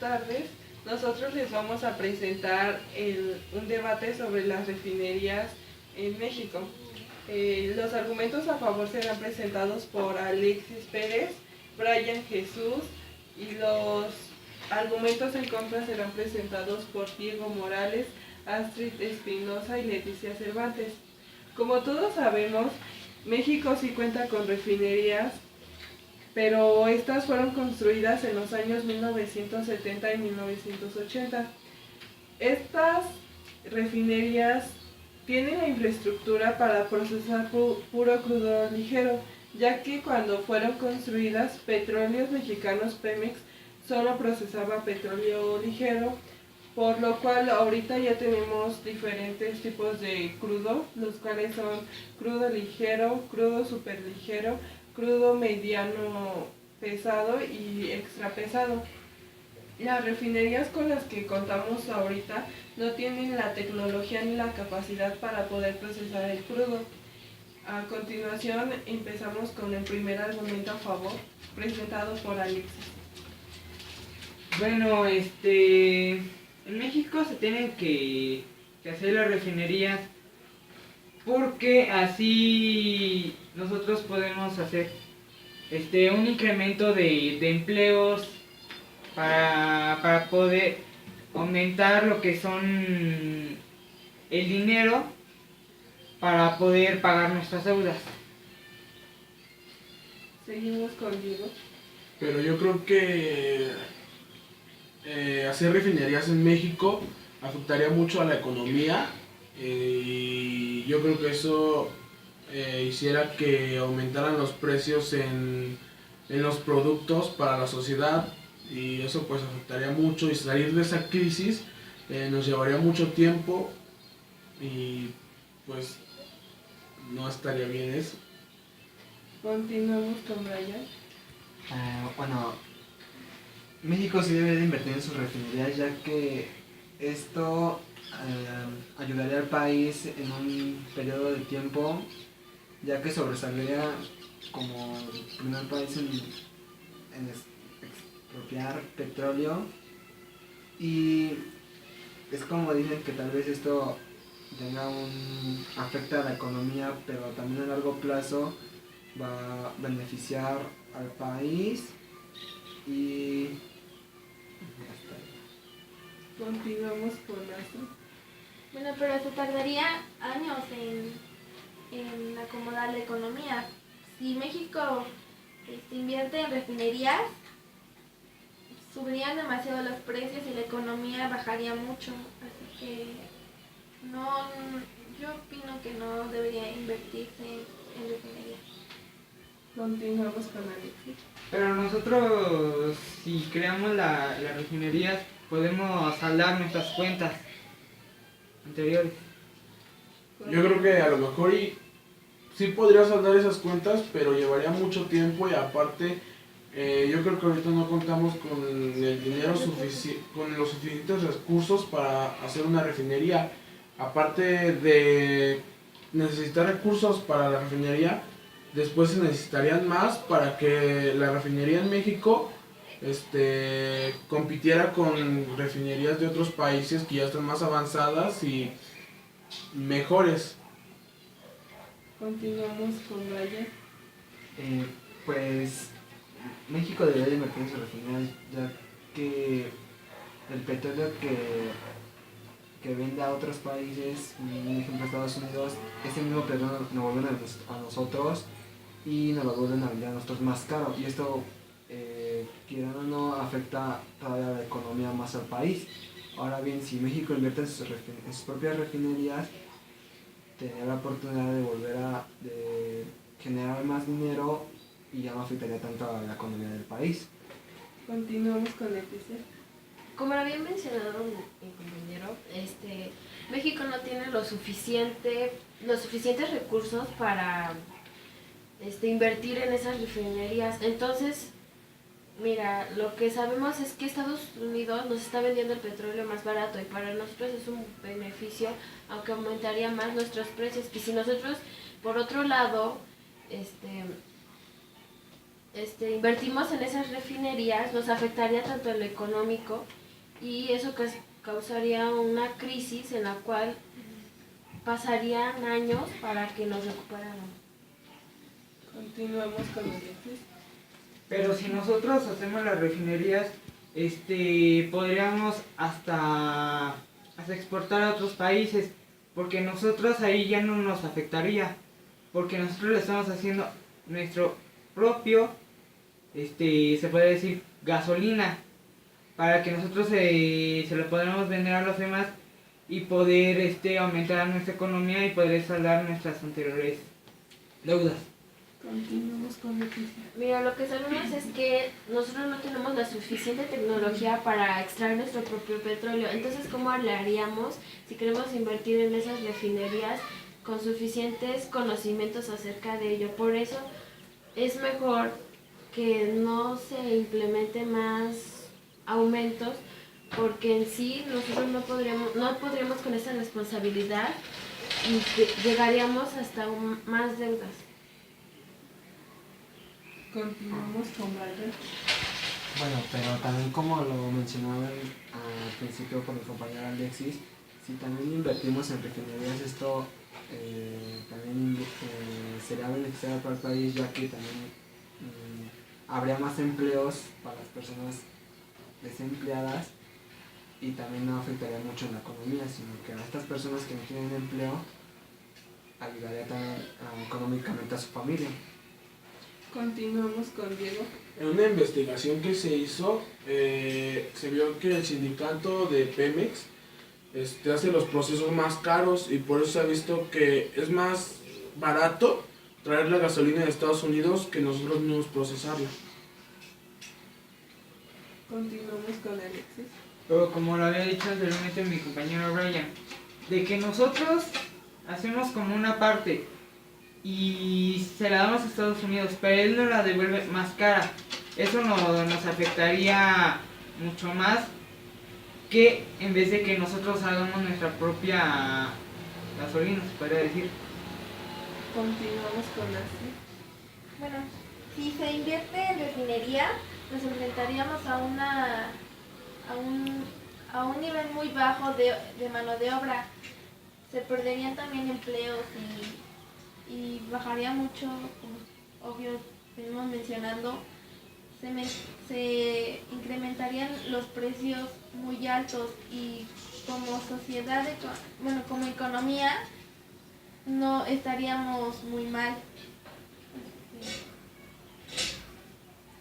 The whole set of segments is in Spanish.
tardes. Nosotros les vamos a presentar un debate sobre las refinerías en México. Los argumentos a favor serán presentados por Alexis Pérez, Brian Jesús, y los argumentos en contra serán presentados por Diego Morales, Astrid Espinosa y Leticia Cervantes. Como todos sabemos, México sí cuenta con refinerías, pero estas fueron construidas en los años 1970 y 1980. Estas refinerías tienen la infraestructura para procesar puro crudo ligero, ya que cuando fueron construidas, Petróleos Mexicanos Pemex solo procesaba petróleo ligero, por lo cual ahorita ya tenemos diferentes tipos de crudo, los cuales son crudo ligero, crudo superligero, crudo mediano pesado y extra pesado. Las refinerías con las que contamos ahorita no tienen la tecnología ni la capacidad para poder procesar el crudo. A continuación empezamos con el primer argumento a favor, presentado por Alexis. Bueno, en México se tienen que hacer las refinerías porque así nosotros podemos hacer un incremento de empleos para poder aumentar lo que son el dinero para poder pagar nuestras deudas. Seguimos con Diego. Pero yo creo que hacer refinerías en México afectaría mucho a la economía, y yo creo que eso hiciera que aumentaran los precios en los productos para la sociedad, y eso pues afectaría mucho, y salir de esa crisis nos llevaría mucho tiempo y pues no estaría bien eso. Continuamos con Brian. Bueno, México sí debe de invertir en sus refinerías, ya que esto ayudaría al país en un periodo de tiempo, ya que sobresaldría como el primer país en expropiar petróleo. Y es como dicen que tal vez esto afecta a la economía, pero también a largo plazo va a beneficiar al país. Y Continuamos con Astrid. Bueno, pero se tardaría años en acomodar la economía. Si México invierte en refinerías, subirían demasiado los precios y la economía bajaría mucho. Así que yo opino que no debería invertirse en refinerías. Continuamos con Alexis. Pero nosotros, si creamos las refinerías, podemos saldar nuestras cuentas anteriores. Yo creo que a lo mejor sí podría saldar esas cuentas, pero llevaría mucho tiempo, y aparte yo creo que ahorita no contamos con el dinero con los suficientes recursos para hacer una refinería. Aparte de necesitar recursos para la refinería, después se necesitarían más para que la refinería en México compitiera con refinerías de otros países que ya están más avanzadas y mejores. Continuamos con Brian. pues México debería de invertir en sus refinerías, ya que el petróleo que vende a otros países, un ejemplo Estados Unidos, ese mismo petróleo nos vuelven a nosotros y nos lo vuelven a vender a nosotros más caro, y esto quieran o no afecta todavía la economía más al país. Ahora bien, si México invierte en sus propias refinerías, tendría la oportunidad de volver de generar más dinero y ya no afectaría tanto a la economía del país. Continuamos con Leticia. Como lo había mencionado mi compañero, México no tiene los suficientes recursos para invertir en esas refinerías. Entonces, mira, lo que sabemos es que Estados Unidos nos está vendiendo el petróleo más barato, y para nosotros es un beneficio, aunque aumentaría más nuestros precios. Y si nosotros, por otro lado, invertimos en esas refinerías, nos afectaría tanto en lo económico y eso causaría una crisis en la cual pasarían años para que nos recuperaran. Continuamos con Alexis. Pero si nosotros hacemos las refinerías, podríamos hasta exportar a otros países, porque nosotros ahí ya no nos afectaría, porque nosotros le estamos haciendo nuestro propio, se puede decir, gasolina, para que nosotros se lo podamos vender a los demás y poder aumentar nuestra economía y poder saldar nuestras anteriores deudas. Continuamos con Leticia. Mira, lo que sabemos es que nosotros no tenemos la suficiente tecnología para extraer nuestro propio petróleo. Entonces, ¿cómo le haríamos si queremos invertir en esas refinerías con suficientes conocimientos acerca de ello? Por eso es mejor que no se implementen más aumentos, porque en sí nosotros no podríamos con esa responsabilidad y llegaríamos hasta más deudas. Continuamos con Brian. Bueno, pero también como lo mencionaban al principio con mi compañero Alexis, si también invertimos en refinerías, esto también sería beneficiario para el país, ya que también habría más empleos para las personas desempleadas y también no afectaría mucho en la economía, sino que a estas personas que no tienen empleo ayudaría también económicamente a su familia. Continuamos con Diego. En una investigación que se hizo, se vio que el sindicato de Pemex hace los procesos más caros y por eso se ha visto que es más barato traer la gasolina de Estados Unidos que nosotros mismos procesarla. Continuamos con Alexis. Pero como lo había dicho anteriormente mi compañero Brian, de que nosotros hacemos como una parte y se la damos a Estados Unidos, pero él nos la devuelve más cara. Eso nos afectaría mucho más que en vez de que nosotros hagamos nuestra propia gasolina, se podría decir. Continuamos con Nancy. Bueno, si se invierte en refinería, nos enfrentaríamos a un nivel muy bajo de mano de obra. Se perderían también empleos y bajaría mucho, como obvio venimos mencionando, se incrementarían los precios muy altos y como sociedad, como economía, no estaríamos muy mal.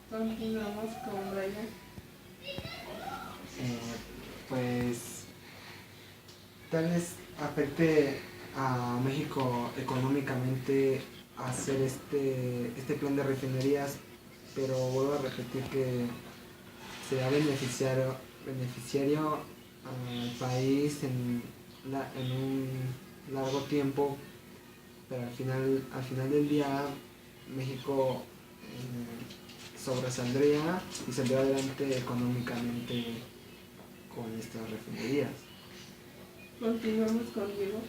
Continuamos con Brian. Pues tal vez afecte a México económicamente hacer este plan de refinerías, pero vuelvo a repetir que será beneficiario al país en un largo tiempo, pero al final del día México sobresaldría y saldría adelante económicamente con estas refinerías. Continuamos con Diego.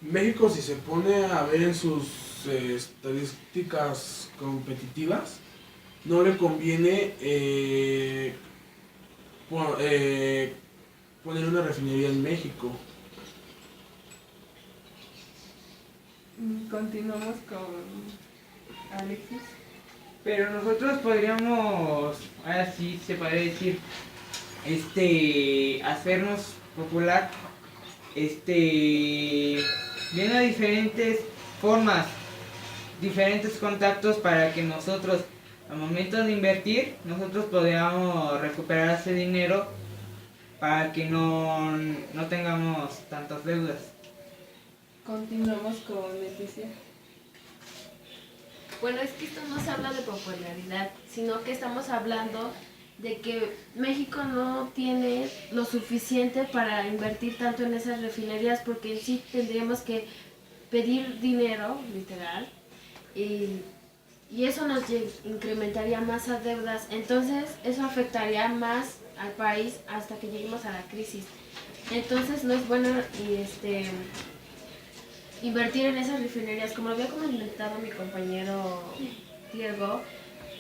México, si se pone a ver en sus estadísticas competitivas, no le conviene poner una refinería en México. Continuamos con Alexis. Pero nosotros podríamos, ahora sí se podría decir, hacernos popular, viendo diferentes formas, diferentes contactos para que nosotros, al momento de invertir, nosotros podamos recuperar ese dinero para que no tengamos tantas deudas. Continuamos con Leticia. Bueno, es que esto no se habla de popularidad, sino que estamos hablando de que México no tiene lo suficiente para invertir tanto en esas refinerías, porque en sí tendríamos que pedir dinero, literal, y eso nos incrementaría más a deudas. Entonces eso afectaría más al país hasta que lleguemos a la crisis. Entonces no es bueno invertir en esas refinerías. Como lo había comentado mi compañero Diego,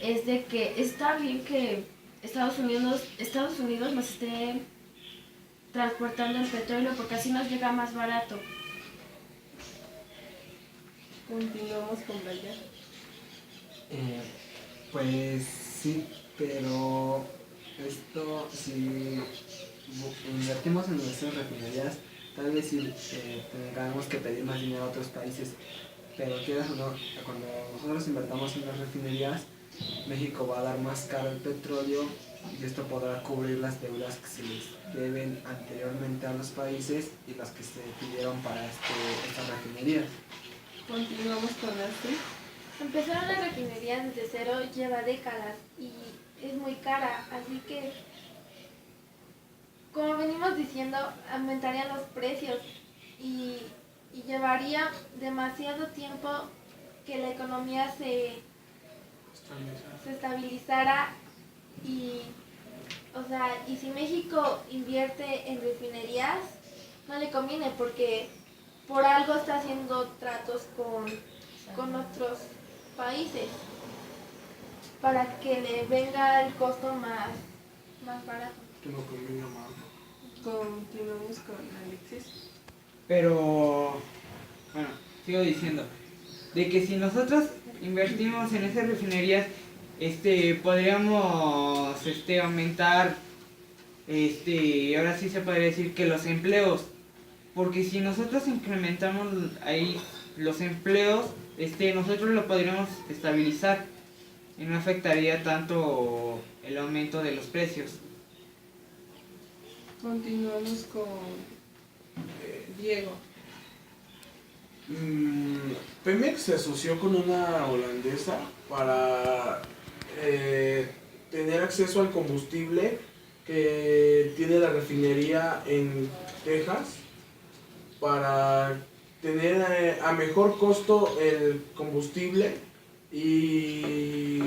es de que está bien que Estados Unidos nos esté transportando el petróleo porque así nos llega más barato. Continuamos con Brian. Pues sí, pero esto, si invertimos en nuestras refinerías, tal vez sí tengamos que pedir más dinero a otros países, pero quieras o no, cuando nosotros invertamos en las refinerías, México va a dar más caro el petróleo y esto podrá cubrir las deudas que se les deben anteriormente a los países y las que se pidieron para estas refinerías. Continuamos con Astrid. Empezar una refinería desde cero lleva décadas y es muy cara, así que, como venimos diciendo, aumentarían los precios y llevaría demasiado tiempo que la economía se estabilizara y si México invierte en refinerías, no le conviene porque por algo está haciendo tratos con otros países para que le venga el costo más barato. Que no convenga más. Continuamos con Alexis. Pero, bueno, sigo diciendo, de que si nosotros invertimos en esas refinerías, podríamos aumentar, ahora sí se podría decir que los empleos, porque si nosotros incrementamos ahí los empleos, nosotros lo podríamos estabilizar y no afectaría tanto el aumento de los precios. Continuamos con Diego. Pemex se asoció con una holandesa para tener acceso al combustible que tiene la refinería en Texas, para tener a mejor costo el combustible, y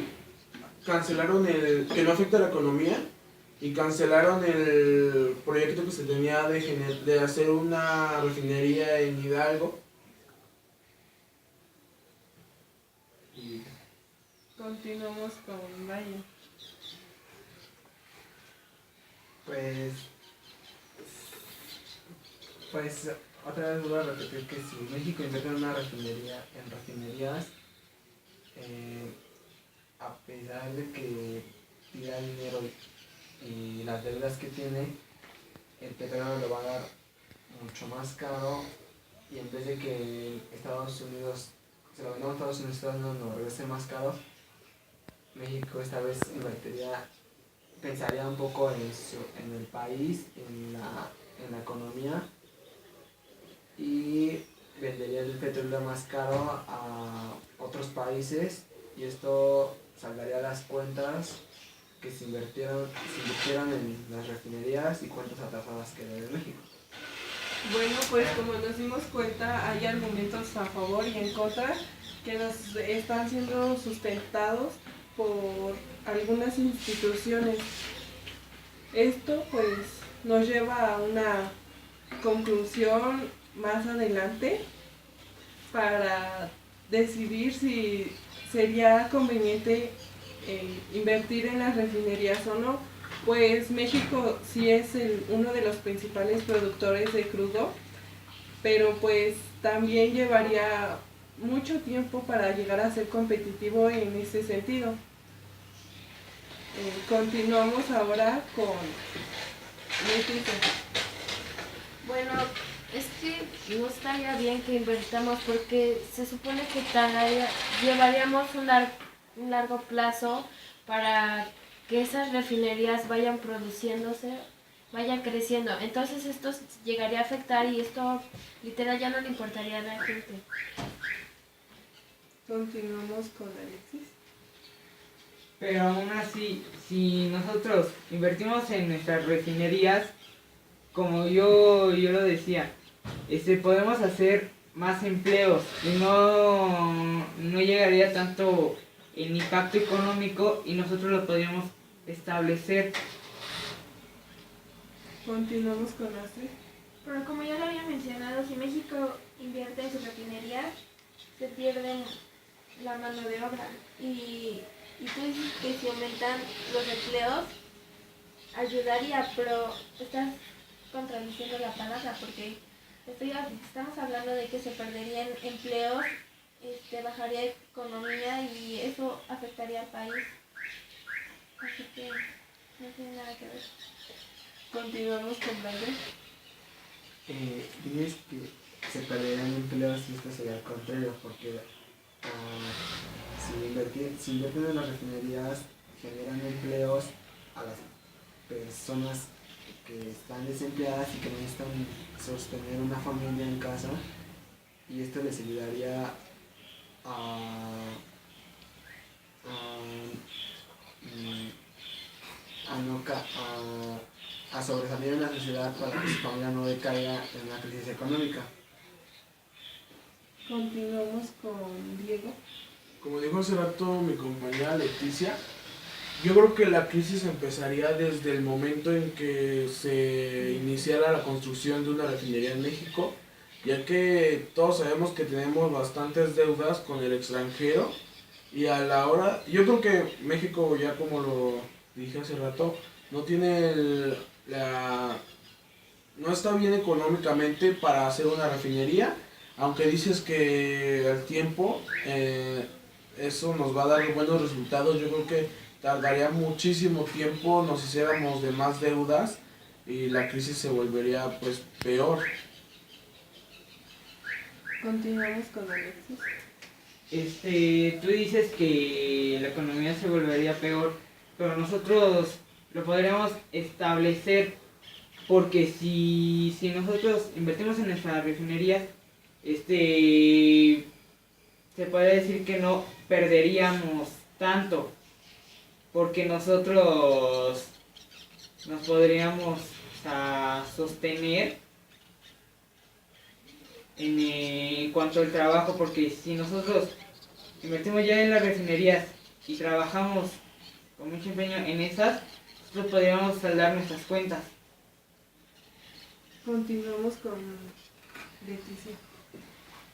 cancelaron que no afecta a la economía, y cancelaron el proyecto que se tenía de hacer una refinería en Hidalgo. Continuamos con Brian. Pues otra vez voy a repetir que si México invierte en una refinería, en refinerías, a pesar de que pida dinero y las deudas que tiene, el petróleo lo va a dar mucho más caro, y en vez de que Estados Unidos se lo vendamos a Estados Unidos nos regrese más caro, México esta vez pensaría un poco en el país, en la economía, y vendería el petróleo más caro a otros países, y esto saldaría las cuentas que se invirtieron en las refinerías y cuentas atrasadas que debe México. Bueno, pues como nos dimos cuenta, hay argumentos a favor y en contra que nos están siendo sustentados por algunas instituciones. Esto pues nos lleva a una conclusión más adelante para decidir si sería conveniente invertir en las refinerías o no, pues México sí es uno de los principales productores de crudo, pero pues también llevaría mucho tiempo para llegar a ser competitivo en ese sentido. Continuamos ahora con Leticia. Bueno, es que no estaría bien que invertamos porque se supone que llevaríamos un largo plazo para que esas refinerías vayan produciéndose, vayan creciendo. Entonces esto llegaría a afectar y esto literal ya no le importaría a la gente. Continuamos con Alexis. Pero aún así, si nosotros invertimos en nuestras refinerías, como yo lo decía, podemos hacer más empleos y no llegaría tanto el impacto económico y nosotros lo podríamos establecer. Continuamos con Astrid. Pero como ya lo había mencionado, si México invierte en sus refinerías, se pierde la mano de obra y Y tú dices que si aumentan los empleos, ayudaría, pero estás contradiciendo la palabra porque estamos hablando de que se perderían empleos, bajaría economía y eso afectaría al país. Así que no tiene nada que ver. Continuamos con Brian. Dices que se perderían empleos y esto sería al contrario, porque si invierten en las refinerías, generan empleos a las personas que están desempleadas y que necesitan sostener una familia en casa, y esto les ayudaría a, a sobresalir en la sociedad para que su familia no decaiga en una crisis económica. Continuamos con Diego. Como dijo hace rato mi compañera Leticia, yo creo que la crisis empezaría desde el momento en que se iniciara la construcción de una refinería en México, ya que todos sabemos que tenemos bastantes deudas con el extranjero y a la hora, yo creo que México, ya como lo dije hace rato, no tiene no está bien económicamente para hacer una refinería, aunque dices que al tiempo eso nos va a dar buenos resultados. Yo creo que tardaría muchísimo tiempo, nos hiciéramos de más deudas y la crisis se volvería pues peor. Continuamos con Alexis. Tú dices que la economía se volvería peor, pero nosotros lo podríamos establecer porque si nosotros invertimos en nuestras refinerías, se puede decir que no perderíamos tanto, porque nosotros nos podríamos sostener en cuanto al trabajo, porque si nosotros invertimos ya en las refinerías y trabajamos con mucho empeño en esas, nosotros podríamos saldar nuestras cuentas. Continuamos con Leticia.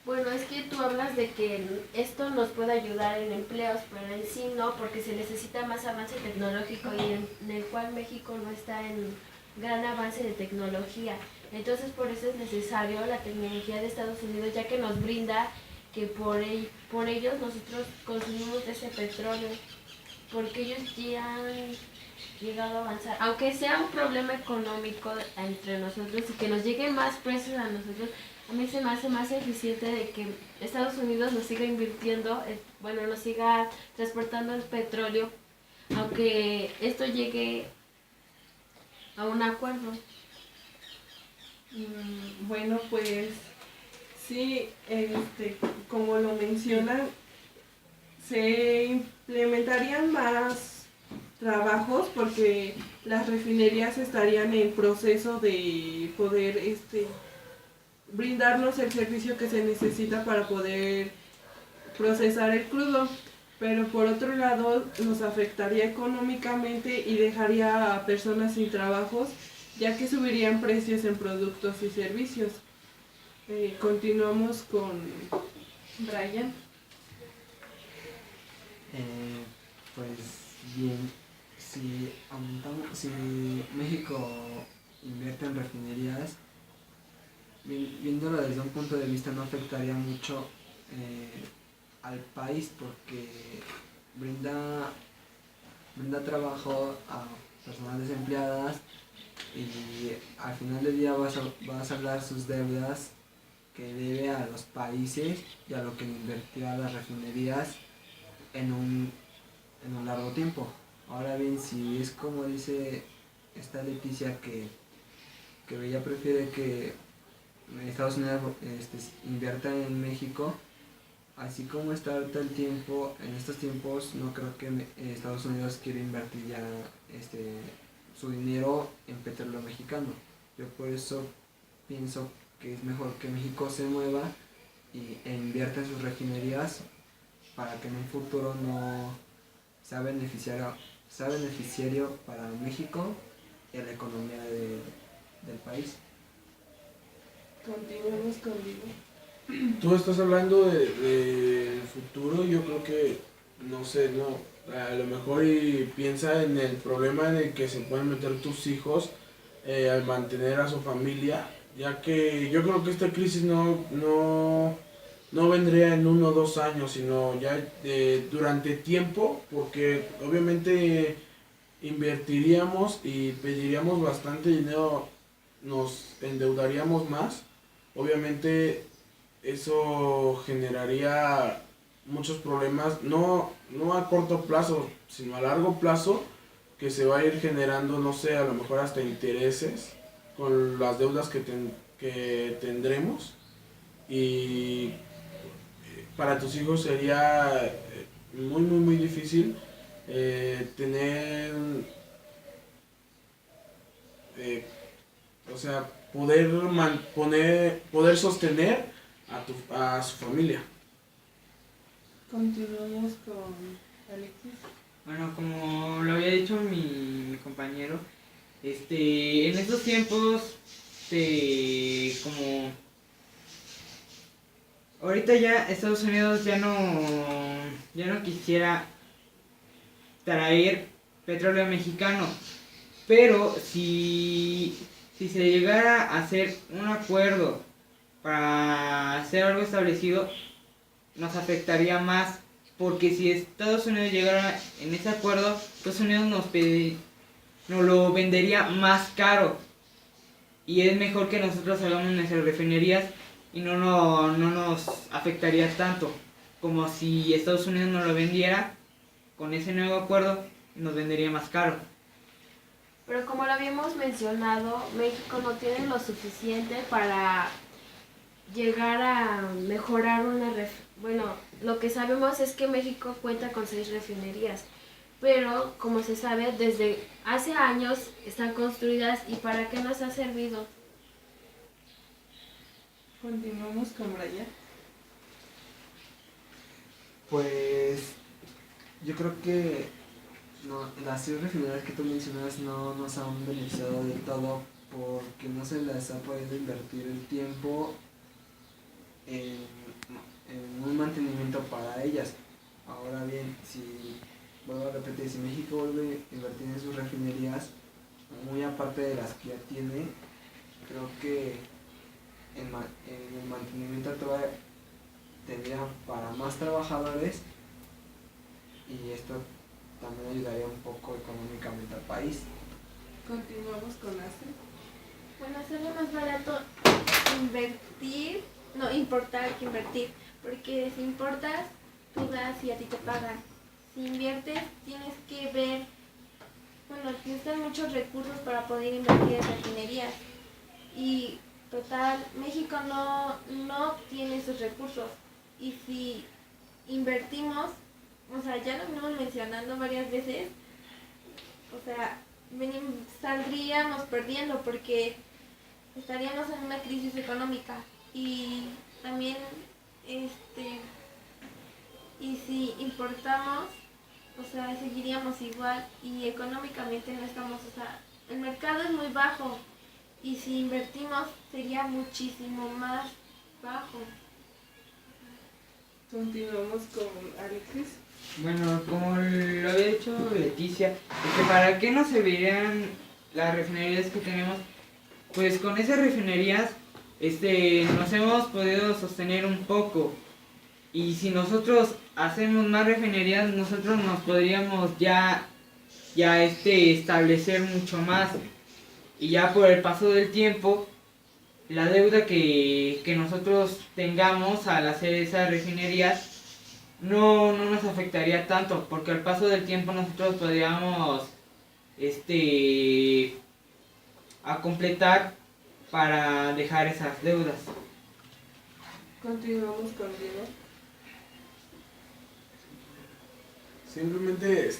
Bueno, es que tú hablas de que esto nos puede ayudar en empleos, pero en sí no, porque se necesita más avance tecnológico y en el cual México no está en gran avance de tecnología. Entonces por eso es necesario la tecnología de Estados Unidos, ya que nos brinda que por ellos nosotros consumimos ese petróleo, porque ellos ya han llegado a avanzar. Aunque sea un problema económico entre nosotros y que nos lleguen más precios a nosotros, a mí se me hace más eficiente de que Estados Unidos nos siga invirtiendo, nos siga transportando el petróleo, aunque esto llegue a un acuerdo. Bueno, pues sí, como lo mencionan, se implementarían más trabajos porque las refinerías estarían en proceso de poder brindarnos el servicio que se necesita para poder procesar el crudo, pero por otro lado nos afectaría económicamente y dejaría a personas sin trabajos, ya que subirían precios en productos y servicios. Continuamos con Brian. Pues bien, si México invierte en refinerías, viéndolo desde un punto de vista, no afectaría mucho al país, porque brinda trabajo a personas desempleadas y al final del día va a saldar sus deudas que debe a los países y a lo que invirtió a las refinerías en un largo tiempo. Ahora bien, si es como dice esta Leticia, que ella prefiere que Estados Unidos invierta en México, así como está ahorita el tiempo, en estos tiempos no creo que Estados Unidos quiera invertir ya su dinero en petróleo mexicano. Yo por eso pienso que es mejor que México se mueva e invierta en sus refinerías para que en un futuro no sea beneficiario para México y a la economía del país. Continuamos conmigo. Tú estás hablando del futuro, yo creo que, no sé, a lo mejor y piensa en el problema en el que se pueden meter tus hijos al mantener a su familia, ya que yo creo que esta crisis no vendría en 1 o 2 años, sino ya durante tiempo, porque obviamente invertiríamos y pediríamos bastante dinero, nos endeudaríamos más, obviamente eso generaría muchos problemas, no a corto plazo, sino a largo plazo, que se va a ir generando, no sé, a lo mejor hasta intereses con las deudas que tendremos, y para tus hijos sería muy difícil tener, eh, o sea, poder sostener a su familia. Continuamos con Alexis. Bueno, como lo había dicho mi compañero, en estos tiempos, como ahorita ya Estados Unidos ya no quisiera traer petróleo mexicano, pero si se llegara a hacer un acuerdo para hacer algo establecido, nos afectaría más, porque si Estados Unidos llegara en ese acuerdo, Estados Unidos nos lo vendería más caro, y es mejor que nosotros hagamos nuestras refinerías y no nos afectaría tanto como si Estados Unidos nos lo vendiera con ese nuevo acuerdo, nos vendería más caro. Pero como lo habíamos mencionado, México no tiene lo suficiente para llegar a mejorar bueno, lo que sabemos es que México cuenta con 6 refinerías, pero como se sabe, desde hace años están construidas. ¿Y para qué nos ha servido? Continuamos con Brian. Pues yo creo que las 6 refinerías que tú mencionas no nos han beneficiado del todo, porque no se les ha podido invertir el tiempo en un mantenimiento para ellas. Ahora bien, vuelvo a repetir, si México vuelve a invertir en sus refinerías, muy aparte de las que ya tiene, creo que en el mantenimiento todavía tendría para más trabajadores, y esto también ayudaría un poco económicamente al país. Continuamos con Astrid. Bueno, hacerlo más barato importar que invertir, porque si importas, tú das y a ti te pagan. Si inviertes, tienes que ver, necesitan muchos recursos para poder invertir en refinerías, y total, México no tiene esos recursos, y si invertimos, ya lo venimos mencionando varias veces, saldríamos perdiendo, porque estaríamos en una crisis económica, y también y si importamos, seguiríamos igual, y económicamente no estamos, el mercado es muy bajo, y si invertimos sería muchísimo más bajo. Continuamos con Alexis. Bueno, como lo había dicho Leticia, es que para qué nos servirían las refinerías que tenemos, pues con esas refinerías nos hemos podido sostener un poco, y si nosotros hacemos más refinerías, nosotros nos podríamos ya establecer mucho más, y ya por el paso del tiempo, la deuda que nosotros tengamos al hacer esas refinerías no nos afectaría tanto, porque al paso del tiempo nosotros podríamos a completar para dejar esas deudas. Continuamos con Diego. Simplemente,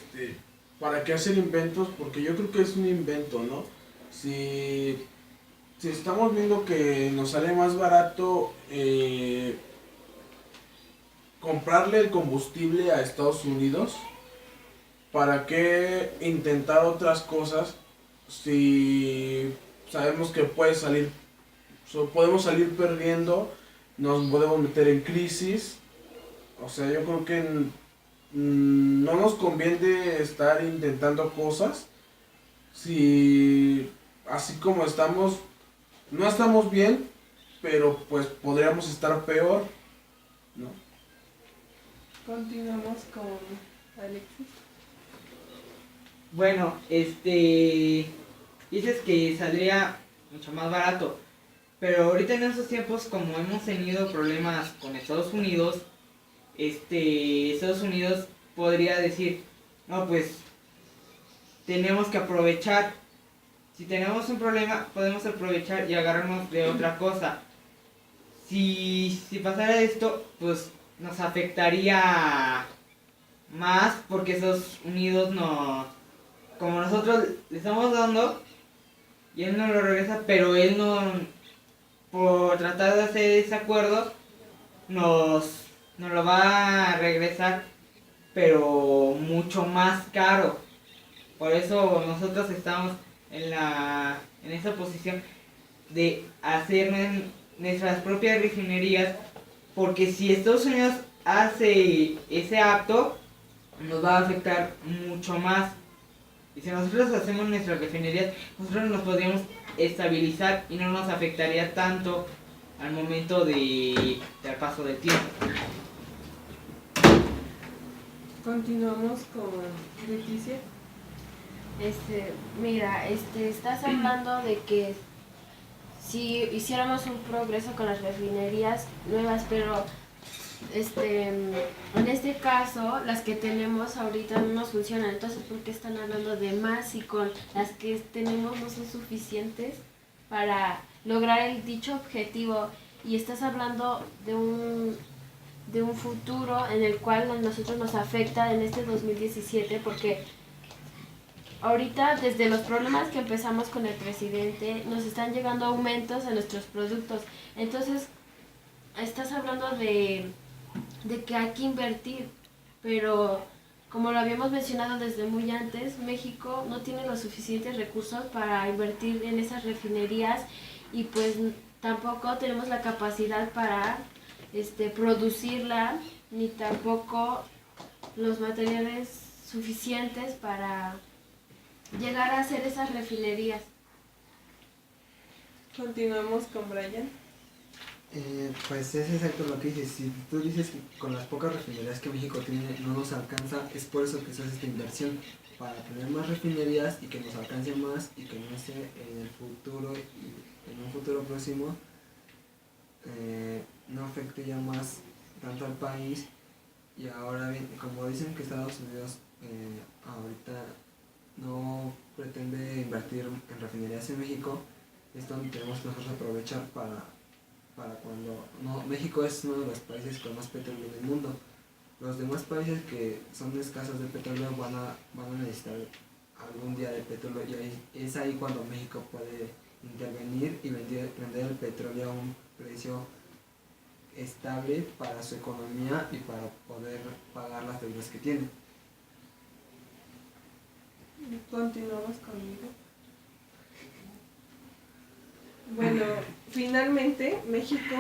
¿para qué hacer inventos? Porque yo creo que es un invento, ¿no? Si estamos viendo que nos sale más barato comprarle el combustible a Estados Unidos, ¿para qué intentar otras cosas si sabemos que podemos salir perdiendo, nos podemos meter en crisis? O sea, yo creo que no nos conviene estar intentando cosas si así como estamos, no estamos bien, pero pues podríamos estar peor, ¿no? Continuamos con Alexis. Bueno, dices que saldría mucho más barato, pero ahorita en esos tiempos, como hemos tenido problemas con Estados Unidos, Estados Unidos podría decir, no, pues tenemos que aprovechar. Si tenemos un problema, podemos aprovechar y agarrarnos de otra cosa. Si pasara esto, pues nos afectaría más porque Estados Unidos no, como nosotros le estamos dando y él no lo regresa, pero él no, por tratar de hacer ese acuerdo, nos lo va a regresar, pero mucho más caro. Por eso nosotros estamos en esa posición de hacer nuestras propias refinerías, porque si Estados Unidos hace ese acto, nos va a afectar mucho más. Y si nosotros hacemos nuestras refinerías, nosotros nos podríamos estabilizar y no nos afectaría tanto al momento del paso del tiempo. Continuamos con Leticia. Mira, estás hablando de que si hiciéramos un progreso con las refinerías nuevas, pero en este caso las que tenemos ahorita no nos funcionan. Entonces, ¿por qué están hablando de más y con las que tenemos no son suficientes para lograr el dicho objetivo? Y estás hablando de un futuro en el cual a nosotros nos afecta en este 2017, porque ahorita, desde los problemas que empezamos con el presidente, nos están llegando aumentos en nuestros productos. Entonces, estás hablando de que hay que invertir, pero como lo habíamos mencionado desde muy antes, México no tiene los suficientes recursos para invertir en esas refinerías y pues tampoco tenemos la capacidad para producirla, ni tampoco los materiales suficientes para llegar a hacer esas refinerías. Continuamos con Brian. Pues es exacto lo que dices. Si tú dices que con las pocas refinerías que México tiene no nos alcanza, es por eso que se hace esta inversión, para tener más refinerías y que nos alcance más y que no esté en el futuro y en un futuro próximo no afecte ya más tanto al país. Y ahora bien, como dicen que Estados Unidos ahorita no pretende invertir en refinerías en México, es donde tenemos que nosotros aprovechar para cuando México es uno de los países con más petróleo del mundo. Los demás países que son escasos de petróleo van a necesitar algún día de petróleo, y es ahí cuando México puede intervenir y vender el petróleo a un precio estable para su economía y para poder pagar las deudas que tiene. Continuamos conmigo. Bueno, finalmente México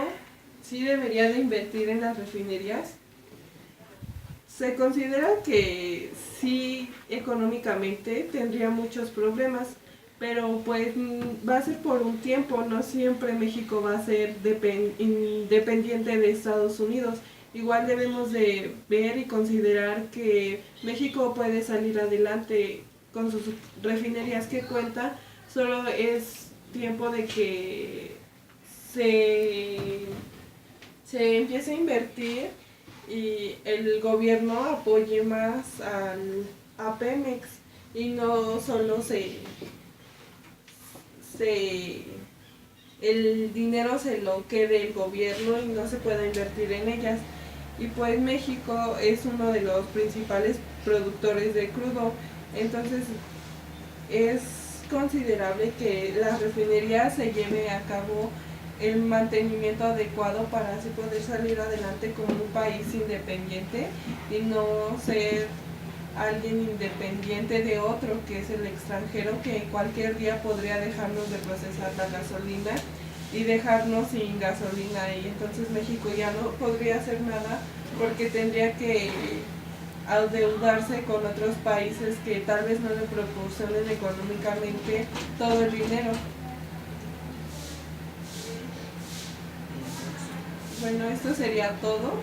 sí debería de invertir en las refinerías. Se considera que sí, económicamente tendría muchos problemas, pero pues va a ser por un tiempo. No siempre México va a ser independiente de Estados Unidos. Igual debemos de ver y considerar que México puede salir adelante con sus refinerías que cuenta. Solo es tiempo de que se empiece a invertir y el gobierno apoye más a Pemex y no solo el dinero se lo quede el gobierno y no se pueda invertir en ellas. Y pues México es uno de los principales productores de crudo, entonces es considerable que las refinerías se lleve a cabo el mantenimiento adecuado para así poder salir adelante como un país independiente y no ser alguien independiente de otro, que es el extranjero, que cualquier día podría dejarnos de procesar la gasolina y dejarnos sin gasolina, y entonces México ya no podría hacer nada porque tendría que endeudarse con otros países que tal vez no le proporcionen económicamente todo el dinero. Bueno, esto sería todo.